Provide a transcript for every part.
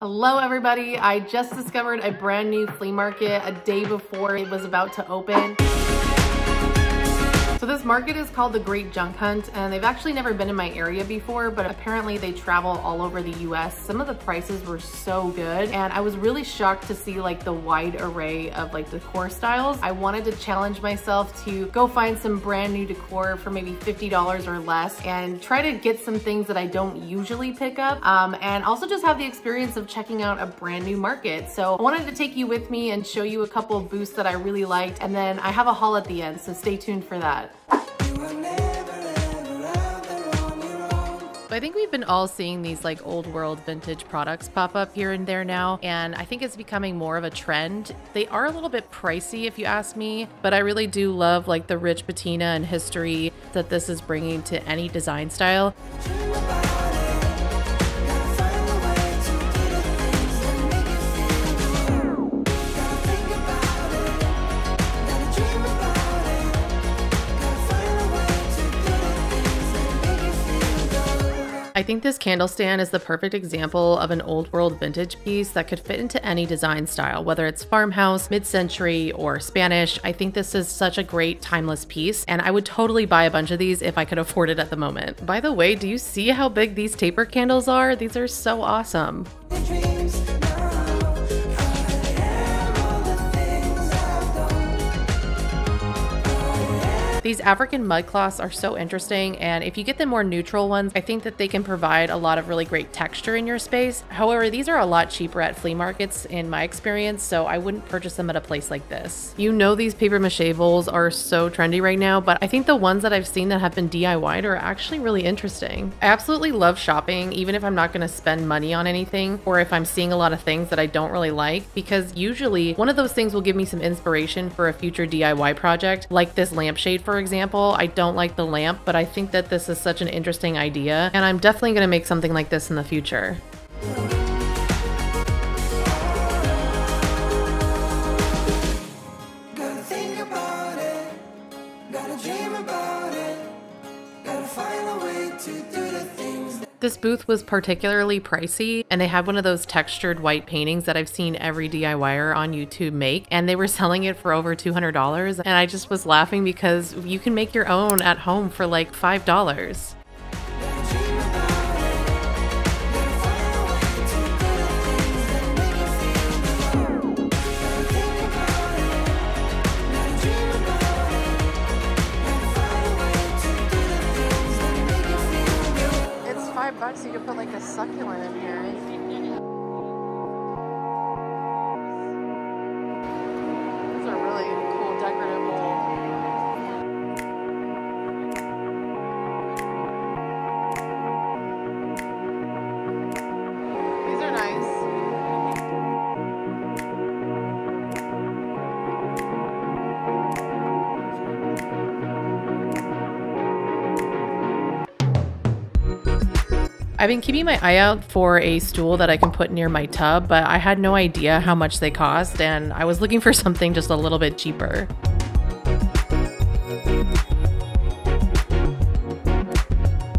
Hello everybody, I just discovered a brand new flea market a day before it was about to open. So this market is called the Great Junk Hunt, and they've actually never been in my area before, but apparently they travel all over the US. Some of the prices were so good, and I was really shocked to see like the wide array of like decor styles. I wanted to challenge myself to go find some brand new decor for maybe $50 or less and try to get some things that I don't usually pick up, and also just have the experience of checking out a brand new market. So I wanted to take you with me and show you a couple of booths that I really liked, and then I have a haul at the end, so stay tuned for that. I think we've been all seeing these like old world vintage products pop up here and there now, and I think it's becoming more of a trend. They are a little bit pricey if you ask me, but I really do love like the rich patina and history that this is bringing to any design style. I think this candle stand is the perfect example of an old world vintage piece that could fit into any design style, whether it's farmhouse, mid-century, or Spanish. I think this is such a great timeless piece, and I would totally buy a bunch of these if I could afford it at the moment. By the way, do you see how big these taper candles are? These are so awesome. These African mud cloths are so interesting, and if you get the more neutral ones, I think that they can provide a lot of really great texture in your space. However, these are a lot cheaper at flea markets in my experience, so I wouldn't purchase them at a place like this. You know, these paper mache bowls are so trendy right now, but I think the ones that I've seen that have been DIY'd are actually really interesting. I absolutely love shopping, even if I'm not going to spend money on anything, or if I'm seeing a lot of things that I don't really like, because usually one of those things will give me some inspiration for a future DIY project, like this lampshade, for example. I don't like the lamp, but I think that this is such an interesting idea, and I'm definitely going to make something like this in the future. Gotta think about it, gotta dream about it, gotta find a way to do the things. This booth was particularly pricey, and they had one of those textured white paintings that I've seen every DIYer on YouTube make, and they were selling it for over $200, and I just was laughing because you can make your own at home for like $5. $5, you could put like a succulent in here. These are really cool decorative bowls. These are nice. I've been keeping my eye out for a stool that I can put near my tub, but I had no idea how much they cost, and I was looking for something just a little bit cheaper.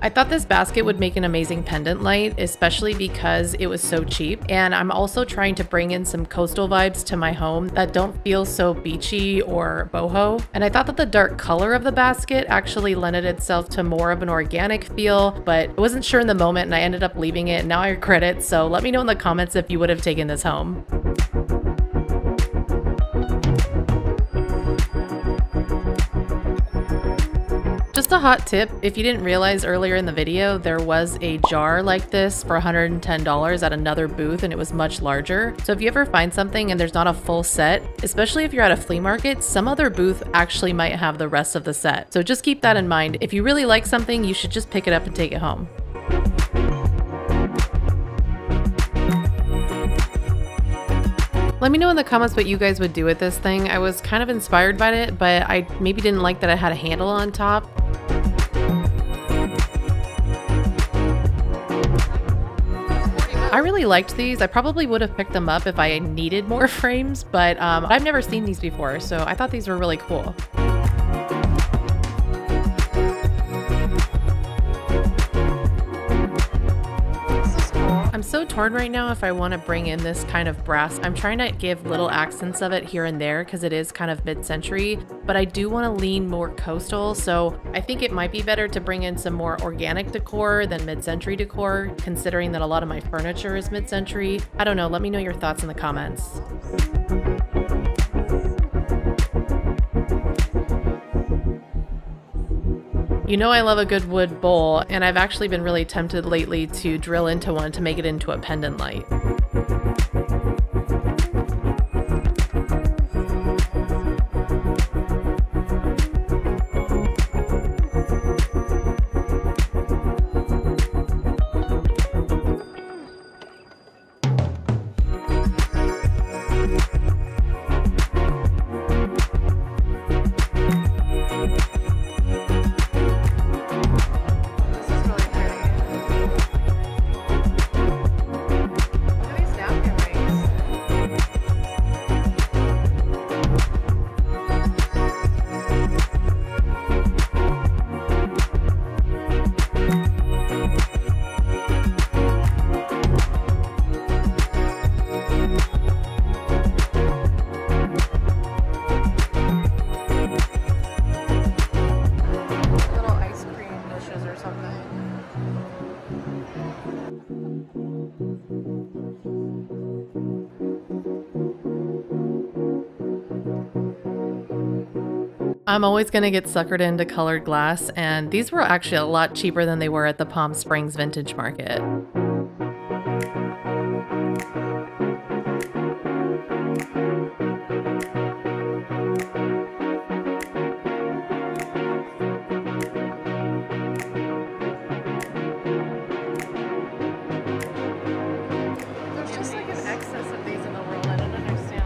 I thought this basket would make an amazing pendant light, especially because it was so cheap, and I'm also trying to bring in some coastal vibes to my home that don't feel so beachy or boho. And I thought that the dark color of the basket actually lended itself to more of an organic feel, but I wasn't sure in the moment and I ended up leaving it, and now I regret it. So let me know in the comments if you would have taken this home. Just a hot tip, if you didn't realize earlier in the video, there was a jar like this for $110 at another booth, and it was much larger. So if you ever find something and there's not a full set, especially if you're at a flea market, some other booth actually might have the rest of the set. So just keep that in mind. If you really like something, you should just pick it up and take it home. Let me know in the comments what you guys would do with this thing. I was kind of inspired by it, but I maybe didn't like that it had a handle on top. I really liked these. I probably would have picked them up if I needed more frames, but I've never seen these before, so I thought these were really cool. I'm so torn right now if I want to bring in this kind of brass. I'm trying to give little accents of it here and there because it is kind of mid-century, but I do want to lean more coastal, so I think it might be better to bring in some more organic decor than mid-century decor, considering that a lot of my furniture is mid-century. I don't know, let me know your thoughts in the comments. You know I love a good wood bowl, and I've actually been really tempted lately to drill into one to make it into a pendant light. I'm always going to get suckered into colored glass, and these were actually a lot cheaper than they were at the Palm Springs Vintage Market. There's just like an excess of these in the world. I don't understand.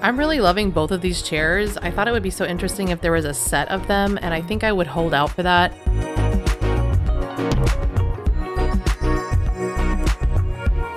I'm really loving both of these chairs. I thought it would be so interesting if there was a set of them, and I think I would hold out for that.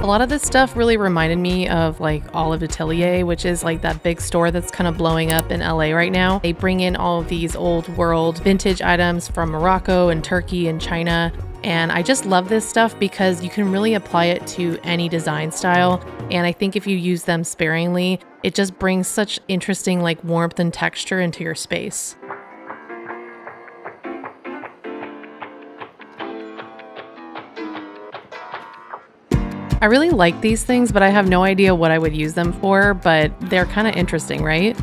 A lot of this stuff really reminded me of like Olive Atelier, which is like that big store that's kind of blowing up in LA right now. They bring in all of these old world vintage items from Morocco and Turkey and China. And I just love this stuff because you can really apply it to any design style. And I think if you use them sparingly, it just brings such interesting like warmth and texture into your space. I really like these things, but I have no idea what I would use them for, but they're kind of interesting, right?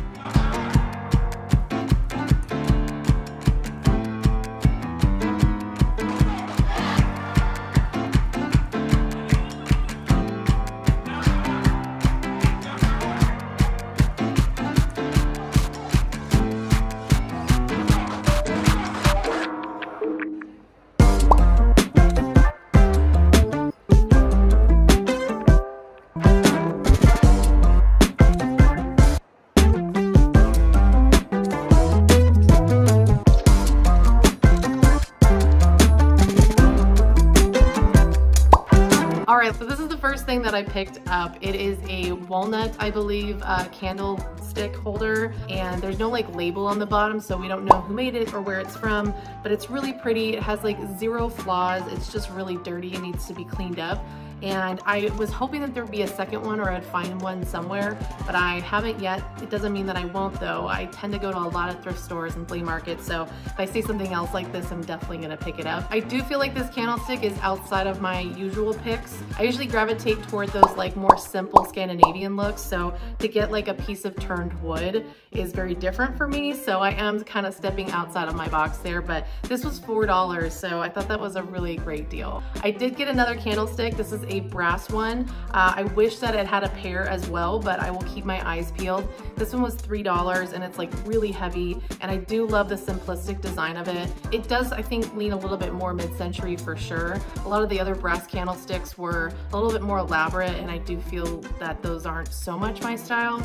Alright, so this is the first thing that I picked up. It is a walnut, I believe, candlestick holder, and there's no like label on the bottom, so we don't know who made it or where it's from, but it's really pretty. It has like zero flaws. It's just really dirty and needs to be cleaned up. And I was hoping that there would be a second one or I'd find one somewhere, but I haven't yet. It doesn't mean that I won't though. I tend to go to a lot of thrift stores and flea markets, so if I see something else like this, I'm definitely gonna pick it up. I do feel like this candlestick is outside of my usual picks. I usually gravitate toward those like more simple Scandinavian looks, so to get like a piece of turned wood is very different for me, so I am kind of stepping outside of my box there, but this was $4, so I thought that was a really great deal. I did get another candlestick. This is a brass one. I wish that it had a pair as well, but I will keep my eyes peeled. This one was $3 and it's like really heavy, and I do love the simplistic design of it. It does, I think, lean a little bit more mid-century for sure. A lot of the other brass candlesticks were a little bit more elaborate, and I do feel that those aren't so much my style,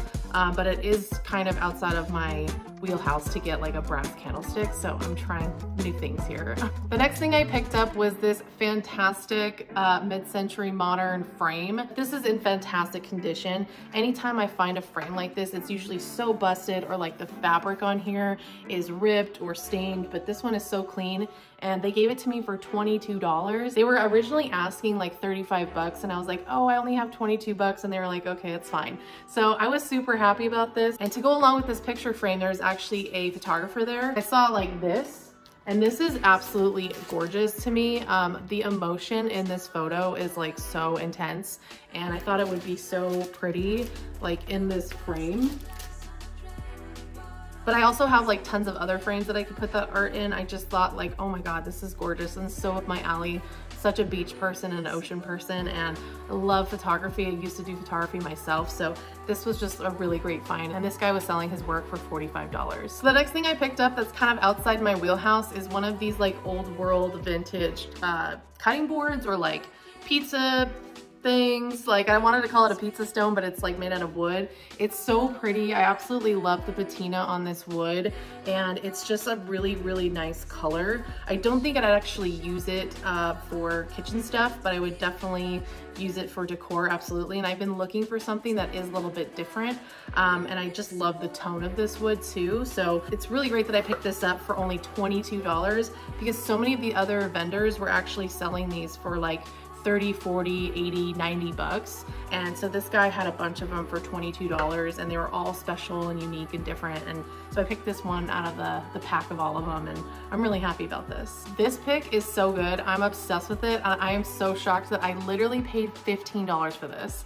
but it is kind of outside of my wheelhouse to get like a brass candlestick, so I'm trying new things here. The next thing I picked up was this fantastic mid-century mid-century modern frame. This is in fantastic condition. Anytime I find a frame like this, it's usually so busted or like the fabric on here is ripped or stained, but this one is so clean. And they gave it to me for $22. They were originally asking like 35 bucks and I was like, oh, I only have 22 bucks. And they were like, okay, it's fine. So I was super happy about this. And to go along with this picture frame, there's actually a photographer there. I saw like this, and this is absolutely gorgeous to me. The emotion in this photo is like so intense, and I thought it would be so pretty like in this frame. But I also have like tons of other frames that I could put that art in. I just thought like, oh my God, this is gorgeous and so up my alley. Such a beach person and an ocean person, and I love photography. I used to do photography myself, so this was just a really great find. And this guy was selling his work for $45. So the next thing I picked up that's kind of outside my wheelhouse is one of these like old world vintage cutting boards or like pizza things. Like, I wanted to call it a pizza stone, but it's like made out of wood. It's so pretty. I absolutely love the patina on this wood, and it's just a really, really nice color. I don't think I'd actually use it for kitchen stuff, but I would definitely use it for decor, absolutely. And I've been looking for something that is a little bit different, and I just love the tone of this wood too. So it's really great that I picked this up for only $22, because so many of the other vendors were actually selling these for like 30, 40, 80, 90 bucks. And so this guy had a bunch of them for $22, and they were all special and unique and different. And so I picked this one out of the pack of all of them, and I'm really happy about this. This pick is so good. I'm obsessed with it. I am so shocked that I literally paid $15 for this.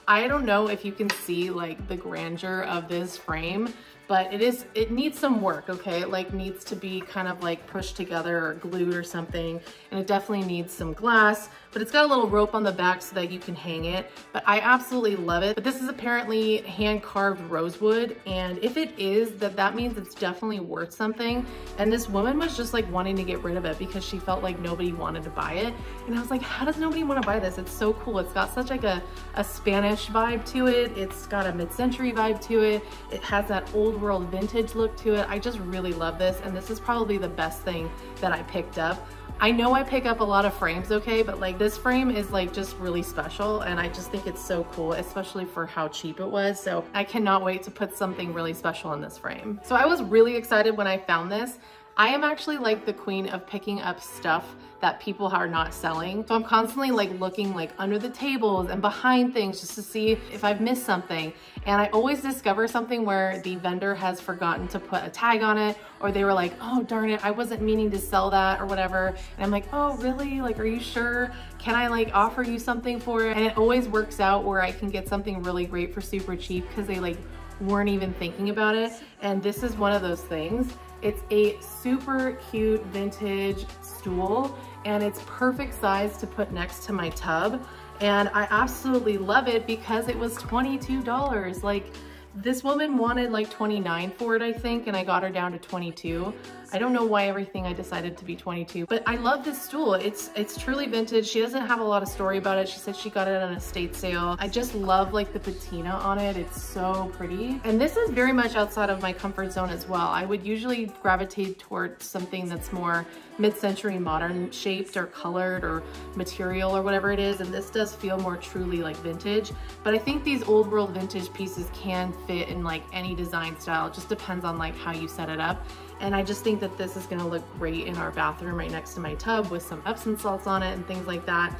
I don't know if you can see like the grandeur of this frame, but it needs some work, okay? It like needs to be kind of like pushed together or glued or something. And it definitely needs some glass, but it's got a little rope on the back so that you can hang it. But I absolutely love it. But this is apparently hand carved rosewood. And if it is, that means it's definitely worth something. And this woman was just like wanting to get rid of it because she felt like nobody wanted to buy it. And I was like, how does nobody want to buy this? It's so cool. It's got such like a Spanish vibe to it. It's got a mid-century vibe to it. It has that old world vintage look to it. I just really love this, and this is probably the best thing that I picked up. I know I pick up a lot of frames, okay, but like this frame is like just really special, and I just think it's so cool, especially for how cheap it was. So I cannot wait to put something really special in this frame. So I was really excited when I found this. I am actually like the queen of picking up stuff that people are not selling. So I'm constantly like looking like under the tables and behind things just to see if I've missed something. And I always discover something where the vendor has forgotten to put a tag on it, or they were like, oh darn it, I wasn't meaning to sell that or whatever. And I'm like, oh really? Like, are you sure? Can I like offer you something for it? And it always works out where I can get something really great for super cheap because they like weren't even thinking about it. And this is one of those things. It's a super cute vintage stool, and it's perfect size to put next to my tub. And I absolutely love it because it was $22. Like, this woman wanted like $29 for it, I think, and I got her down to $22. I don't know why everything I decided to be $22, but I love this stool. It's truly vintage. She doesn't have a lot of story about it. She said she got it on an estate sale. I just love like the patina on it. It's so pretty. And this is very much outside of my comfort zone as well. I would usually gravitate towards something that's more mid-century modern shaped or colored or material or whatever it is. And this does feel more truly like vintage, but I think these old world vintage pieces can fit in like any design style. It just depends on like how you set it up. And I just think that this is gonna look great in our bathroom right next to my tub with some Epsom salts on it and things like that.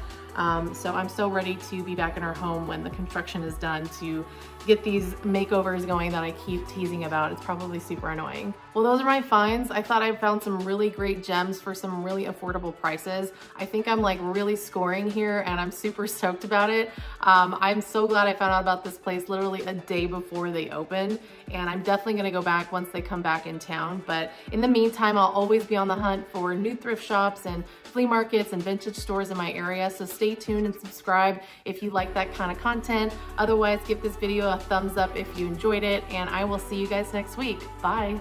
So I'm so ready to be back in our home when the construction is done to get these makeovers going that I keep teasing about. It's probably super annoying. Well, those are my finds. I thought I found some really great gems for some really affordable prices. I think I'm like really scoring here, and I'm super stoked about it. I'm so glad I found out about this place literally a day before they opened, and I'm definitely gonna go back once they come back in town. But in the meantime, I'll always be on the hunt for new thrift shops and flea markets and vintage stores in my area. So stay tuned and subscribe if you like that kind of content. Otherwise, give this video a thumbs up if you enjoyed it, and I will see you guys next week. Bye.